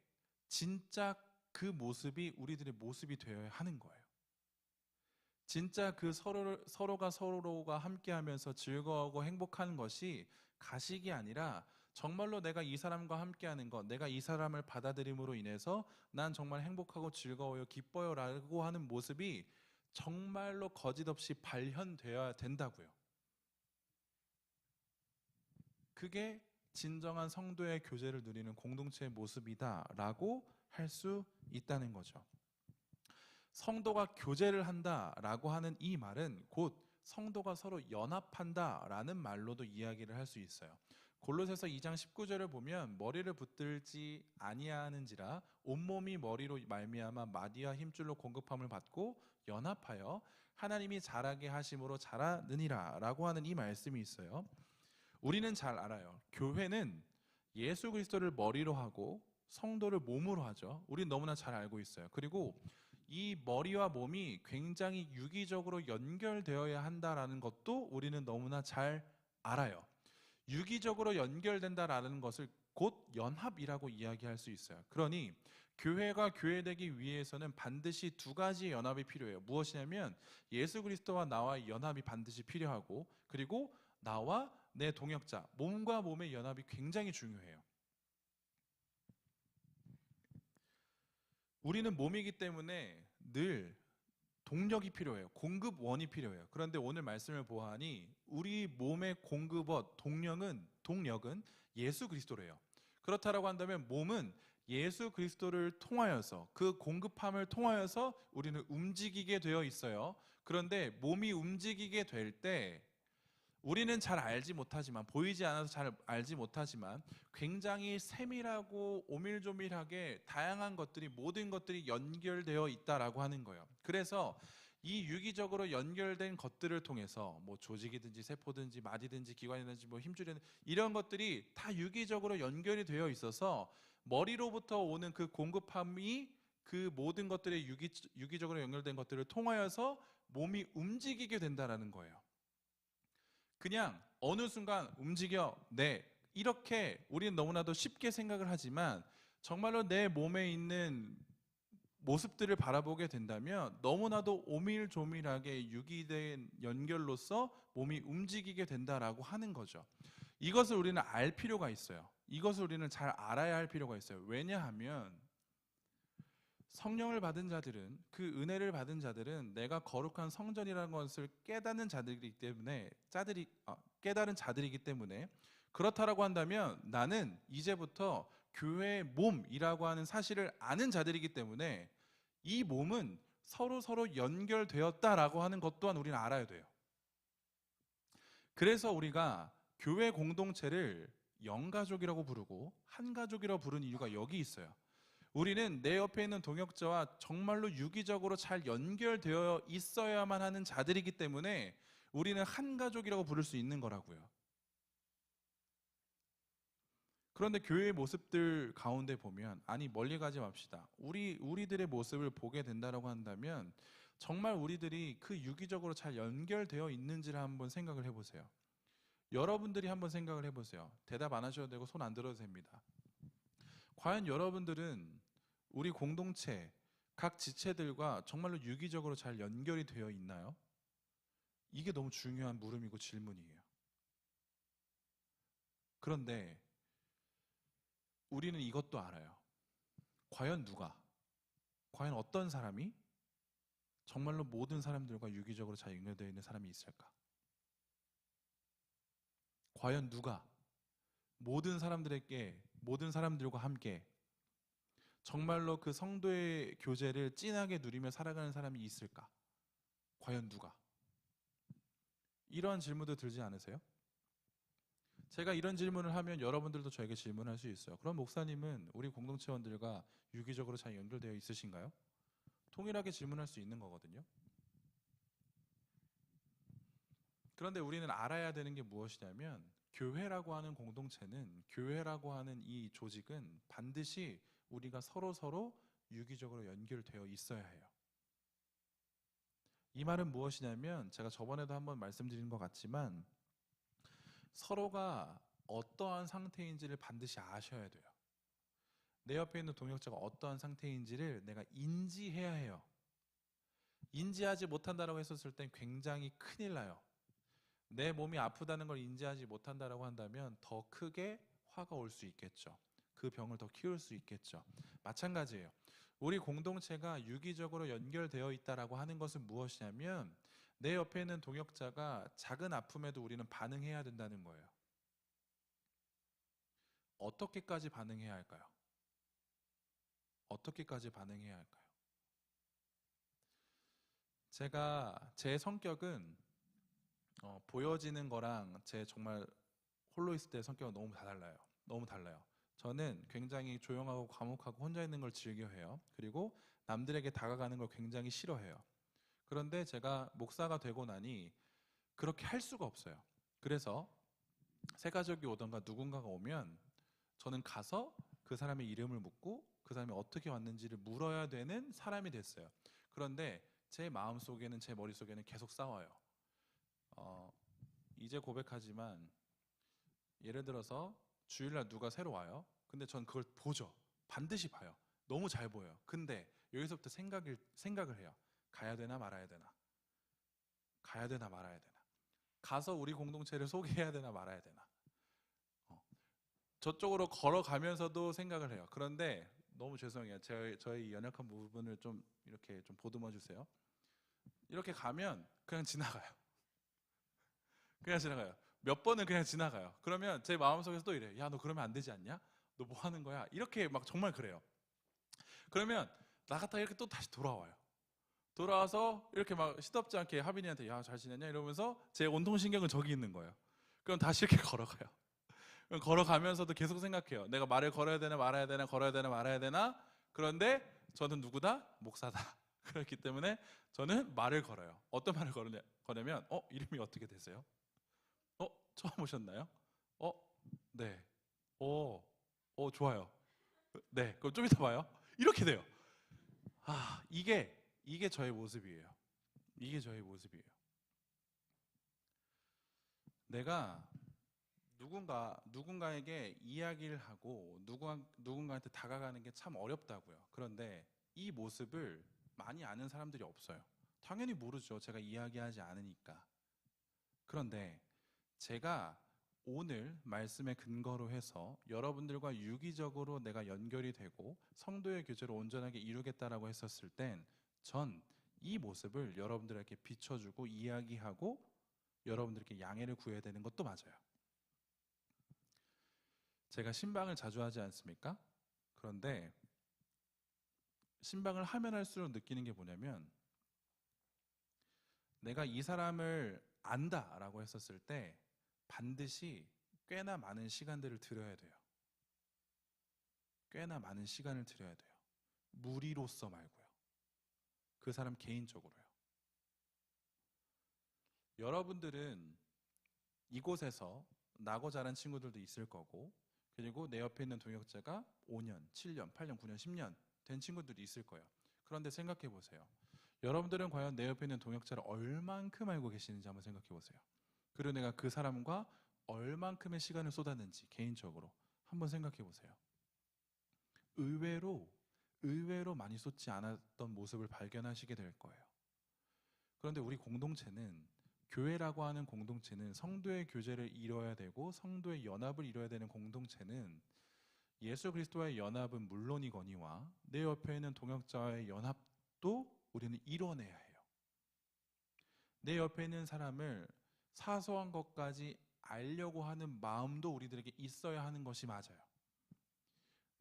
진짜 그 모습이 우리들의 모습이 되어야 하는 거예요. 진짜 그 서로가 함께하면서 즐거워하고 행복한 것이 가식이 아니라 정말로 내가 이 사람과 함께하는 것, 내가 이 사람을 받아들임으로 인해서 난 정말 행복하고 즐거워요, 기뻐요 라고 하는 모습이 정말로 거짓없이 발현되어야 된다고요. 그게 진정한 성도의 교제를 누리는 공동체의 모습이다라고 할 수 있다는 거죠. 성도가 교제를 한다라고 하는 이 말은 곧 성도가 서로 연합한다라는 말로도 이야기를 할 수 있어요. 골로새서 2장 19절을 보면 머리를 붙들지 아니하는지라 온몸이 머리로 말미암아 마디와 힘줄로 공급함을 받고 연합하여 하나님이 자라게 하심으로 자라느니라 라고 하는 이 말씀이 있어요. 우리는 잘 알아요. 교회는 예수 그리스도를 머리로 하고 성도를 몸으로 하죠. 우리는 너무나 잘 알고 있어요. 그리고 이 머리와 몸이 굉장히 유기적으로 연결되어야 한다라는 것도 우리는 너무나 잘 알아요. 유기적으로 연결된다라는 것을 곧 연합이라고 이야기할 수 있어요. 그러니 교회가 교회되기 위해서는 반드시 두 가지의 연합이 필요해요. 무엇이냐면 예수 그리스도와 나와의 연합이 반드시 필요하고 그리고 나와 내 동역자, 몸과 몸의 연합이 굉장히 중요해요. 우리는 몸이기 때문에 늘 동력이 필요해요. 공급원이 필요해요. 그런데 오늘 말씀을 보아하니 우리 몸의 공급원, 동력은 예수 그리스도래요. 그렇다라고 한다면 몸은 예수 그리스도를 통하여서 그 공급함을 통하여서 우리는 움직이게 되어 있어요. 그런데 몸이 움직이게 될 때 우리는 잘 알지 못하지만, 보이지 않아서 잘 알지 못하지만 굉장히 세밀하고 오밀조밀하게 다양한 것들이, 모든 것들이 연결되어 있다라고 하는 거예요. 그래서 이 유기적으로 연결된 것들을 통해서 뭐 조직이든지 세포든지 마디든지 기관이든지 뭐 힘줄이든 이런 것들이 다 유기적으로 연결이 되어 있어서 머리로부터 오는 그 공급함이 그 모든 것들의 유기적으로 연결된 것들을 통하여서 몸이 움직이게 된다라는 거예요. 그냥 어느 순간 움직여, 네, 이렇게 우리는 너무나도 쉽게 생각을 하지만 정말로 내 몸에 있는 모습들을 바라보게 된다면 너무나도 오밀조밀하게 유기된 연결로서 몸이 움직이게 된다라고 하는 거죠. 이것을 우리는 알 필요가 있어요. 이것을 우리는 잘 알아야 할 필요가 있어요. 왜냐하면 성령을 받은 자들은, 그 은혜를 받은 자들은 내가 거룩한 성전이라는 것을 깨닫는 자들이기 때문에 깨달은 자들이기 때문에, 그렇다라고 한다면 나는 이제부터 교회의 몸이라고 하는 사실을 아는 자들이기 때문에 이 몸은 서로 연결되었다라고 하는 것 또한 우리는 알아야 돼요. 그래서 우리가 교회 공동체를 영가족이라고 부르고 한가족이라고 부르는 이유가 여기 있어요. 우리는 내 옆에 있는 동역자와 정말로 유기적으로 잘 연결되어 있어야만 하는 자들이기 때문에 우리는 한 가족이라고 부를 수 있는 거라고요. 그런데 교회의 모습들 가운데 보면, 아니 멀리 가지 맙시다. 우리들의 모습을 보게 된다라고 한다면 정말 우리들이 그 유기적으로 잘 연결되어 있는지를 한번 생각을 해보세요. 여러분들이 한번 생각을 해보세요. 대답 안 하셔도 되고 손 안 들어도 됩니다. 과연 여러분들은 우리 공동체 각 지체들과 정말로 유기적으로 잘 연결이 되어 있나요? 이게 너무 중요한 물음이고 질문이에요. 그런데 우리는 이것도 알아요. 과연 과연 어떤 사람이 정말로 모든 사람들과 유기적으로 잘 연결되어 있는 사람이 있을까? 과연 모든 사람들과 함께 정말로 그 성도의 교제를 진하게 누리며 살아가는 사람이 있을까? 과연 이러한 질문도 들지 않으세요? 제가 이런 질문을 하면 여러분들도 저에게 질문할 수 있어요. 그럼 목사님은 우리 공동체원들과 유기적으로 잘 연결되어 있으신가요? 통일하게 질문할 수 있는 거거든요. 그런데 우리는 알아야 되는 게 무엇이냐면, 교회라고 하는 공동체는, 교회라고 하는 이 조직은 반드시 우리가 서로 유기적으로 연결되어 있어야 해요. 이 말은 무엇이냐면, 제가 저번에도 한번 말씀드린 것 같지만 서로가 어떠한 상태인지를 반드시 아셔야 돼요. 내 옆에 있는 동역자가 어떠한 상태인지를 내가 인지해야 해요. 인지하지 못한다고 했었을 땐 굉장히 큰일 나요. 내 몸이 아프다는 걸 인지하지 못한다고 한다면 더 크게 화가 올 수 있겠죠. 그 병을 더 키울 수 있겠죠. 마찬가지예요. 우리 공동체가 유기적으로 연결되어 있다라고 하는 것은 무엇이냐면, 내 옆에 있는 동역자가 작은 아픔에도 우리는 반응해야 된다는 거예요. 어떻게까지 반응해야 할까요? 어떻게까지 반응해야 할까요? 제 성격은 보여지는 거랑 제 정말 홀로 있을 때 성격은 너무 달라요. 저는 굉장히 조용하고 과묵하고 혼자 있는 걸 즐겨해요. 그리고 남들에게 다가가는 걸 굉장히 싫어해요. 그런데 제가 목사가 되고 나니 그렇게 할 수가 없어요. 그래서 새 가족이 오던가 누군가가 오면 저는 가서 그 사람의 이름을 묻고 그 사람이 어떻게 왔는지를 물어야 되는 사람이 됐어요. 그런데 제 마음속에는, 제 머릿속에는 계속 싸워요. 이제 고백하지만 예를 들어서 주일날 누가 새로 와요. 근데 전 그걸 보죠. 반드시 봐요. 너무 잘 보여요. 근데 여기서부터 생각을 해요. 가야 되나 말아야 되나? 가야 되나 말아야 되나? 가서 우리 공동체를 소개해야 되나 말아야 되나? 저쪽으로 걸어가면서도 생각을 해요. 그런데 너무 죄송해요. 저의 연약한 부분을 좀 이렇게 좀 보듬어 주세요. 이렇게 가면 그냥 지나가요. 그냥 지나가요. 몇 번은 그냥 지나가요. 그러면 제 마음속에서 또 이래요. 야, 너 그러면 안 되지 않냐? 너 뭐 하는 거야? 이렇게 막 정말 그래요. 그러면 나갔다 이렇게 또 다시 돌아와요. 돌아와서 이렇게 막 시덥지 않게 하빈이한테 야, 잘 지냈냐 이러면서 제 온통신경은 저기 있는 거예요. 그럼 다시 이렇게 걸어가요. 그럼 걸어가면서도 계속 생각해요. 내가 말을 걸어야 되나 말아야 되나, 걸어야 되나 말아야 되나. 그런데 저는 누구다? 목사다. 그렇기 때문에 저는 말을 걸어요. 어떤 말을 거냐면 이름이 어떻게 되세요? 처음 오셨나요? 어, 네. 좋아요. 네, 그럼 좀 이따 봐요. 이렇게 돼요. 이게 저의 모습이에요. 이게 저의 모습이에요. 내가 누군가에게 이야기를 하고 누군가한테 다가가는 게 참 어렵다고요. 그런데 이 모습을 많이 아는 사람들이 없어요. 당연히 모르죠. 제가 이야기하지 않으니까. 그런데 제가 오늘 말씀의 근거로 해서 여러분들과 유기적으로 내가 연결이 되고 성도의 교제를 온전하게 이루겠다라고 했었을 땐 전 이 모습을 여러분들에게 비춰주고 이야기하고 여러분들께 양해를 구해야 되는 것도 맞아요. 제가 신방을 자주 하지 않습니까? 그런데 신방을 하면 할수록 느끼는 게 뭐냐면 내가 이 사람을 안다라고 했었을 때 반드시 꽤나 많은 시간들을 들여야 돼요. 꽤나 많은 시간을 들여야 돼요. 무리로서 말고요. 그 사람 개인적으로요. 여러분들은 이곳에서 나고 자란 친구들도 있을 거고 그리고 내 옆에 있는 동역자가 5년, 7년, 8년, 9년, 10년 된 친구들이 있을 거예요. 그런데 생각해 보세요. 여러분들은 과연 내 옆에 있는 동역자를 얼만큼 알고 계시는지 한번 생각해 보세요. 그리고 내가 그 사람과 얼만큼의 시간을 쏟았는지 개인적으로 한번 생각해 보세요. 의외로 많이 쏟지 않았던 모습을 발견하시게 될 거예요. 그런데 우리 공동체는 교회라고 하는 공동체는 성도의 교제를 이뤄야 되고 성도의 연합을 이뤄야 되는 공동체는 예수 그리스도와의 연합은 물론이거니와 내 옆에 있는 동역자와의 연합도 우리는 이뤄내야 해요. 내 옆에 있는 사람을 사소한 것까지 알려고 하는 마음도 우리들에게 있어야 하는 것이 맞아요.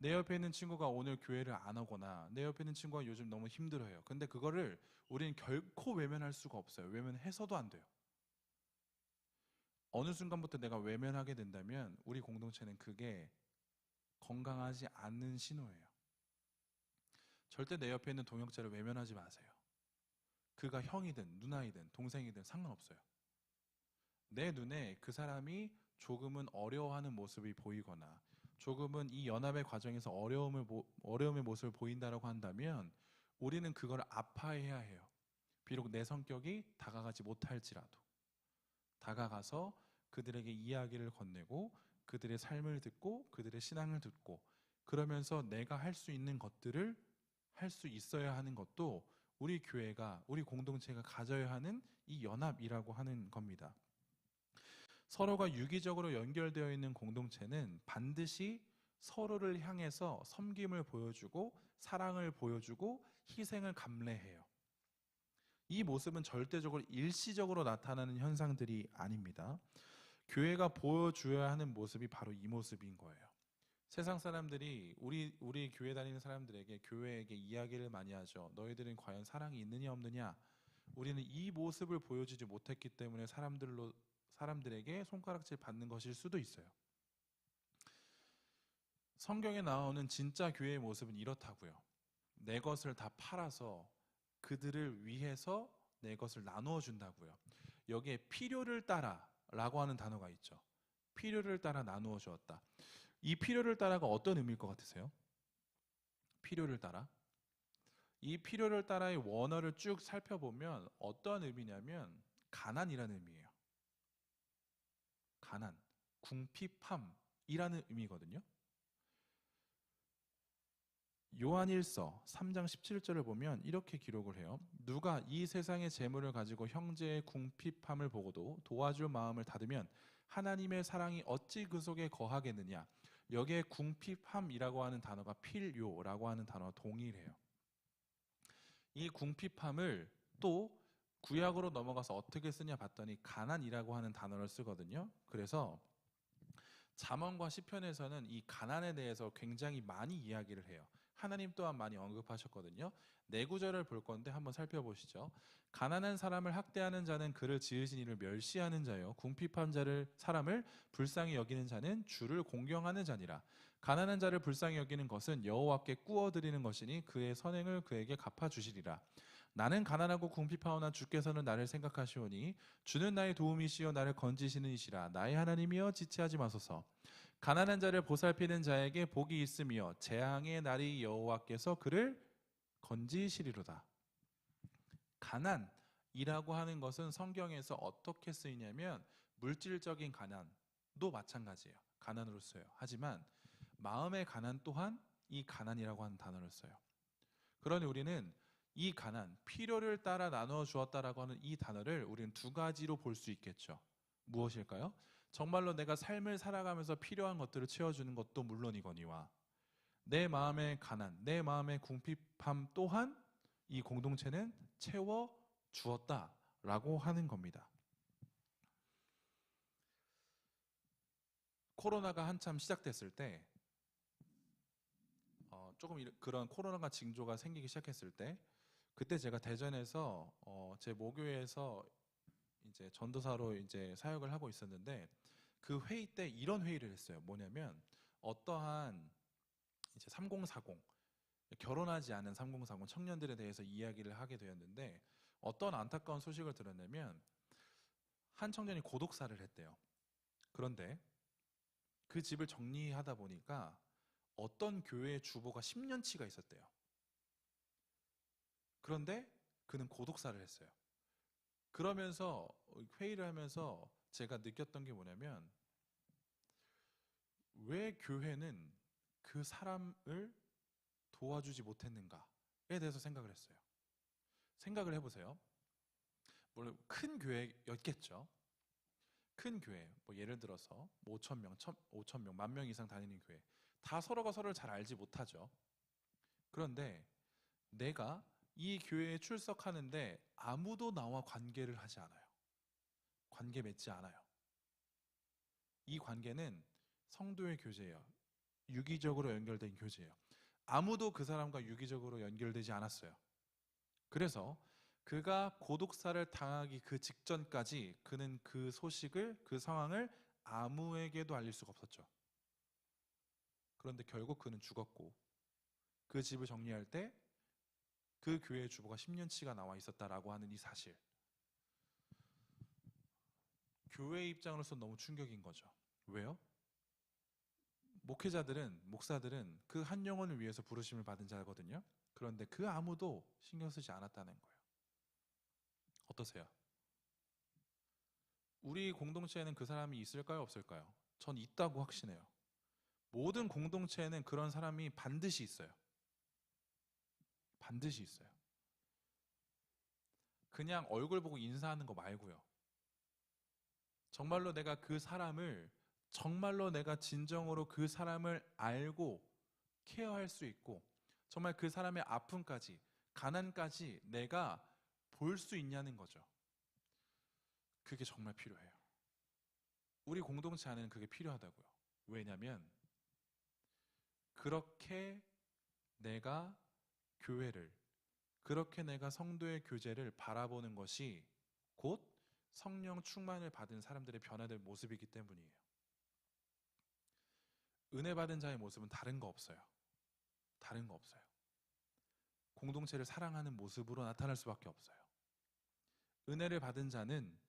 내 옆에 있는 친구가 오늘 교회를 안 오거나 내 옆에 있는 친구가 요즘 너무 힘들어해요. 근데 그거를 우리는 결코 외면할 수가 없어요. 외면해서도 안 돼요. 어느 순간부터 내가 외면하게 된다면 우리 공동체는 그게 건강하지 않는 신호예요. 절대 내 옆에 있는 동역자를 외면하지 마세요. 그가 형이든 누나이든 동생이든 상관없어요. 내 눈에 그 사람이 조금은 어려워하는 모습이 보이거나 조금은 이 연합의 과정에서 어려움의 모습을 보인다고 한다면 우리는 그걸 아파해야 해요. 비록 내 성격이 다가가지 못할지라도 다가가서 그들에게 이야기를 건네고 그들의 삶을 듣고 그들의 신앙을 듣고 그러면서 내가 할 수 있는 것들을 할 수 있어야 하는 것도 우리 교회가 우리 공동체가 가져야 하는 이 연합이라고 하는 겁니다. 서로가 유기적으로 연결되어 있는 공동체는 반드시 서로를 향해서 섬김을 보여주고 사랑을 보여주고 희생을 감내해요. 이 모습은 절대적으로 일시적으로 나타나는 현상들이 아닙니다. 교회가 보여줘야 하는 모습이 바로 이 모습인 거예요. 세상 사람들이 우리 교회 다니는 사람들에게 교회에게 이야기를 많이 하죠. 너희들은 과연 사랑이 있느냐 없느냐. 우리는 이 모습을 보여주지 못했기 때문에 사람들에게 손가락질 받는 것일 수도 있어요. 성경에 나오는 진짜 교회의 모습은 이렇다고요. 내 것을 다 팔아서 그들을 위해서 내 것을 나누어 준다고요. 여기에 필요를 따라 라고 하는 단어가 있죠. 필요를 따라 나누어 주었다. 이 필요를 따라가 어떤 의미일 것 같으세요? 필요를 따라. 이 필요를 따라의 원어를 쭉 살펴보면 어떤 의미냐면 가난이라는 의미예요. 가난, 궁핍함이라는 의미거든요. 요한일서 3장 17절을 보면 이렇게 기록을 해요. 누가 이 세상의 재물을 가지고 형제의 궁핍함을 보고도 도와줄 마음을 닫으면 하나님의 사랑이 어찌 그 속에 거하겠느냐. 여기에 궁핍함이라고 하는 단어가 필요라고 하는 단어와 동일해요. 이 궁핍함을 또 구약으로 넘어가서 어떻게 쓰냐 봤더니 가난이라고 하는 단어를 쓰거든요. 그래서 잠언과 시편에서는 이 가난에 대해서 굉장히 많이 이야기를 해요. 하나님 또한 많이 언급하셨거든요. 네 구절을 볼 건데 한번 살펴보시죠. 가난한 사람을 학대하는 자는 그를 지으신 이를 멸시하는 자요, 궁핍한 자를 사람을 불쌍히 여기는 자는 주를 공경하는 자니라. 가난한 자를 불쌍히 여기는 것은 여호와께 꾸어 드리는 것이니 그의 선행을 그에게 갚아 주시리라. 나는 가난하고 궁핍하오나 주께서는 나를 생각하시오니 주는 나의 도움이시여 나를 건지시는 이시라. 나의 하나님이여 지체하지 마소서. 가난한 자를 보살피는 자에게 복이 있으며 재앙의 날이 여호와께서 그를 건지시리로다. 가난이라고 하는 것은 성경에서 어떻게 쓰이냐면 물질적인 가난도 마찬가지예요. 가난으로 써요. 하지만 마음의 가난 또한 이 가난이라고 하는 단어를 써요. 그러니 우리는 이 가난, 필요를 따라 나누어 주었다라고 하는 이 단어를 우리는 두 가지로 볼 수 있겠죠. 무엇일까요? 정말로 내가 삶을 살아가면서 필요한 것들을 채워주는 것도 물론이거니와 내 마음의 가난, 내 마음의 궁핍함 또한 이 공동체는 채워 주었다라고 하는 겁니다. 코로나가 한참 시작됐을 때 조금 그런 코로나가 징조가 생기기 시작했을 때 그때 제가 대전에서 제 모교회에서 이제 전도사로 이제 사역을 하고 있었는데 그 회의 때 이런 회의를 했어요. 뭐냐면 어떠한 이제 3040 결혼하지 않은 3040 청년들에 대해서 이야기를 하게 되었는데 어떤 안타까운 소식을 들었냐면 한 청년이 고독사를 했대요. 그런데 그 집을 정리하다 보니까 어떤 교회의 주보가 10년치가 있었대요. 그런데 그는 고독사를 했어요. 그러면서 회의를 하면서 제가 느꼈던 게 뭐냐면 왜 교회는 그 사람을 도와주지 못했는가에 대해서 생각을 했어요. 생각을 해보세요. 물론 큰 교회였겠죠. 큰 교회, 뭐 예를 들어서 5,000명, 5,000명, 10,000명 이상 다니는 교회 다 서로가 서로를 잘 알지 못하죠. 그런데 내가 이 교회에 출석하는데 아무도 나와 관계를 하지 않아요. 관계 맺지 않아요. 이 관계는 성도의 교제예요. 유기적으로 연결된 교제예요. 아무도 그 사람과 유기적으로 연결되지 않았어요. 그래서 그가 고독사를 당하기 그 직전까지 그는 그 소식을, 그 상황을 아무에게도 알릴 수가 없었죠. 그런데 결국 그는 죽었고 그 집을 정리할 때 그 교회의 주보가 10년치가 나와 있었다라고 하는 이 사실, 교회의 입장으로서 너무 충격인 거죠. 왜요? 목사들은 그 한 영혼을 위해서 부르심을 받은 자거든요. 그런데 그 아무도 신경 쓰지 않았다는 거예요. 어떠세요? 우리 공동체에는 그 사람이 있을까요, 없을까요? 전 있다고 확신해요. 모든 공동체에는 그런 사람이 반드시 있어요. 반드시 있어요. 그냥 얼굴 보고 인사하는 거 말고요. 정말로 내가 그 사람을, 정말로 내가 진정으로 그 사람을 알고 케어할 수 있고 정말 그 사람의 아픔까지, 가난까지 내가 볼 수 있냐는 거죠. 그게 정말 필요해요. 우리 공동체 안에는 그게 필요하다고요. 왜냐하면 그렇게 내가 교회를, 그렇게 내가 성도의 교제를 바라보는 것이 곧 성령 충만을 받은 사람들의 변화된 모습이기 때문이에요. 은혜 받은 자의 모습은 다른 거 없어요. 다른 거 없어요. 공동체를 사랑하는 모습으로 나타날 수밖에 없어요. 은혜를 받은 자는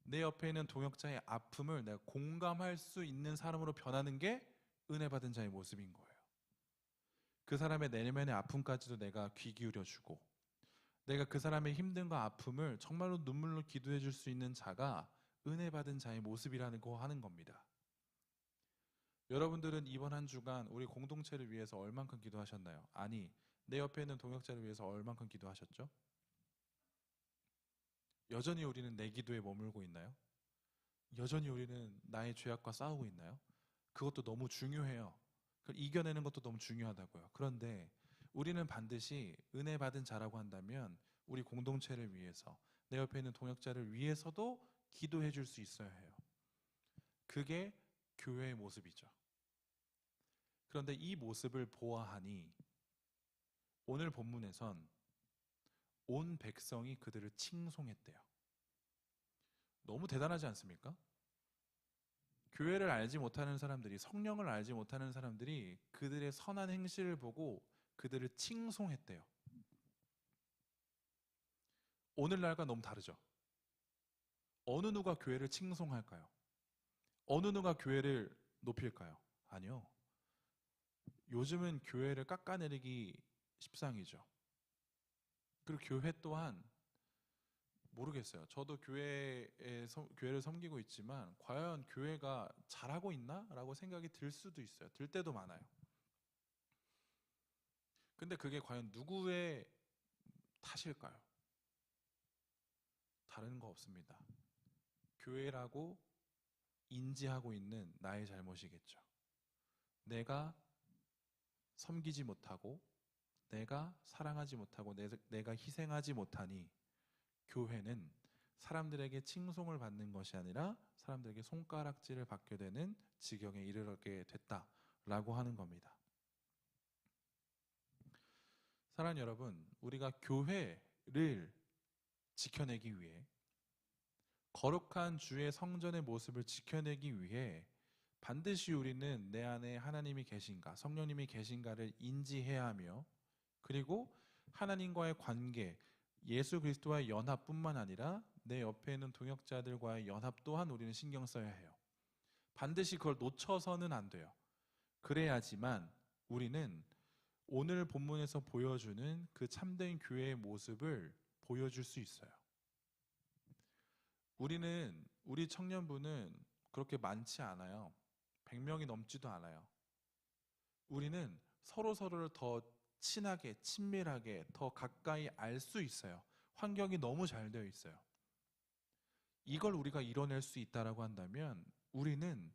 내 옆에 있는 동역자의 아픔을 내가 공감할 수 있는 사람으로 변하는 게 은혜 받은 자의 모습인 거예요. 그 사람의 내면의 아픔까지도 내가 귀 기울여주고 내가 그 사람의 힘듦과 아픔을 정말로 눈물로 기도해 줄 수 있는 자가 은혜 받은 자의 모습이라는 거 하는 겁니다. 여러분들은 이번 한 주간 우리 공동체를 위해서 얼만큼 기도하셨나요? 아니, 내 옆에 있는 동역자를 위해서 얼만큼 기도하셨죠? 여전히 우리는 내 기도에 머물고 있나요? 여전히 우리는 나의 죄악과 싸우고 있나요? 그것도 너무 중요해요. 그걸 이겨내는 것도 너무 중요하다고요. 그런데 우리는 반드시 은혜 받은 자라고 한다면 우리 공동체를 위해서, 내 옆에 있는 동역자를 위해서도 기도해 줄 수 있어야 해요. 그게 교회의 모습이죠. 그런데 이 모습을 보아하니 오늘 본문에선 온 백성이 그들을 칭송했대요. 너무 대단하지 않습니까? 교회를 알지 못하는 사람들이, 성령을 알지 못하는 사람들이 그들의 선한 행실을 보고 그들을 칭송했대요. 오늘날과 너무 다르죠. 어느 누가 교회를 칭송할까요? 어느 누가 교회를 높일까요? 아니요. 요즘은 교회를 깎아내리기 십상이죠. 그리고 교회 또한 모르겠어요. 저도 교회를 섬기고 있지만 과연 교회가 잘하고 있나? 라고 생각이 들 수도 있어요. 들 때도 많아요. 근데 그게 과연 누구의 탓일까요? 다른 거 없습니다. 교회라고 인지하고 있는 나의 잘못이겠죠. 내가 섬기지 못하고, 내가 사랑하지 못하고, 내가 희생하지 못하니 교회는 사람들에게 칭송을 받는 것이 아니라 사람들에게 손가락질을 받게 되는 지경에 이르게 됐다라고 하는 겁니다. 사랑하는 여러분, 우리가 교회를 지켜내기 위해, 거룩한 주의 성전의 모습을 지켜내기 위해 반드시 우리는 내 안에 하나님이 계신가, 성령님이 계신가를 인지해야 하며, 그리고 하나님과의 관계, 예수 그리스도와의 연합뿐만 아니라 내 옆에 있는 동역자들과의 연합 또한 우리는 신경 써야 해요. 반드시 그걸 놓쳐서는 안 돼요. 그래야지만 우리는 오늘 본문에서 보여주는 그 참된 교회의 모습을 보여줄 수 있어요. 우리 청년부는 그렇게 많지 않아요. 100명이 넘지도 않아요. 우리는 서로서로를 더 친하게, 친밀하게, 더 가까이 알 수 있어요. 환경이 너무 잘 되어 있어요. 이걸 우리가 이뤄낼 수 있다라고 한다면 우리는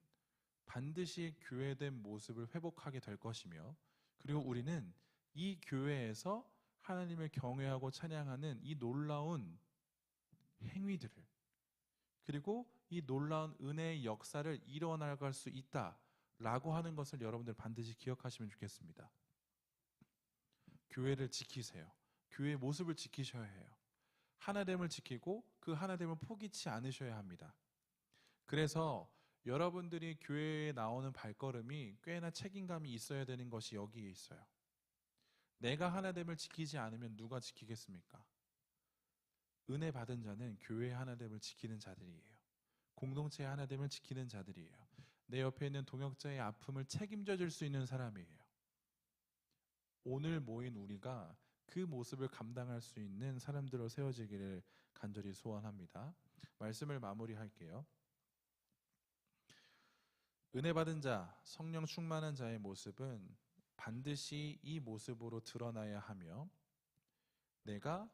반드시 교회된 모습을 회복하게 될 것이며, 그리고 우리는 이 교회에서 하나님을 경외하고 찬양하는 이 놀라운 행위들을, 그리고 이 놀라운 은혜의 역사를 이뤄나갈 수 있다라고 하는 것을 여러분들 반드시 기억하시면 좋겠습니다. 교회를 지키세요. 교회의 모습을 지키셔야 해요. 하나됨을 지키고 그 하나됨을 포기치 않으셔야 합니다. 그래서 여러분들이 교회에 나오는 발걸음이 꽤나 책임감이 있어야 되는 것이 여기에 있어요. 내가 하나됨을 지키지 않으면 누가 지키겠습니까? 은혜 받은 자는 교회의 하나됨을 지키는 자들이에요. 공동체의 하나됨을 지키는 자들이에요. 내 옆에 있는 동역자의 아픔을 책임져 줄 수 있는 사람이에요. 오늘 모인 우리가 그 모습을 감당할 수 있는 사람들로 세워지기를 간절히 소원합니다. 말씀을 마무리할게요. 은혜 받은 자, 성령 충만한 자의 모습은 반드시 이 모습으로 드러나야 하며, 내가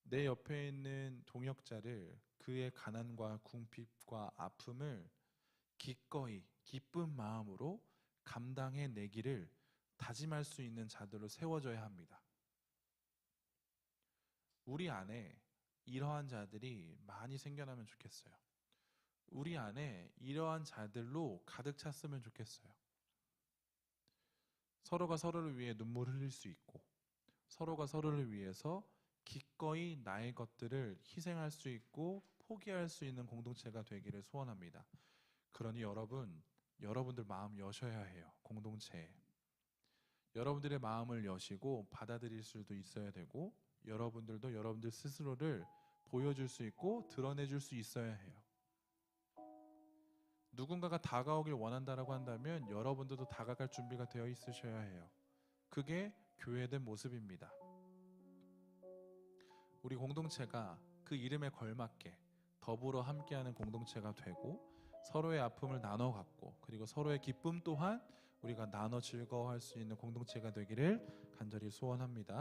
내 옆에 있는 동역자를 그의 가난과 궁핍과 아픔을 기꺼이 기쁜 마음으로 감당해 내기를 다짐할 수 있는 자들로 세워져야 합니다. 우리 안에 이러한 자들이 많이 생겨나면 좋겠어요. 우리 안에 이러한 자들로 가득 찼으면 좋겠어요. 서로가 서로를 위해 눈물을 흘릴 수 있고, 서로가 서로를 위해서 기꺼이 나의 것들을 희생할 수 있고 포기할 수 있는 공동체가 되기를 소원합니다. 그러니 여러분들 마음 여셔야 해요. 공동체에. 여러분들의 마음을 여시고 받아들일 수도 있어야 되고, 여러분들도 여러분들 스스로를 보여줄 수 있고 드러내줄 수 있어야 해요. 누군가가 다가오길 원한다라고 한다면 여러분들도 다가갈 준비가 되어 있으셔야 해요. 그게 교회된 모습입니다. 우리 공동체가 그 이름에 걸맞게 더불어 함께하는 공동체가 되고, 서로의 아픔을 나눠 갖고, 그리고 서로의 기쁨 또한 우리가 나눠 즐거워할 수 있는 공동체가 되기를 간절히 소원합니다.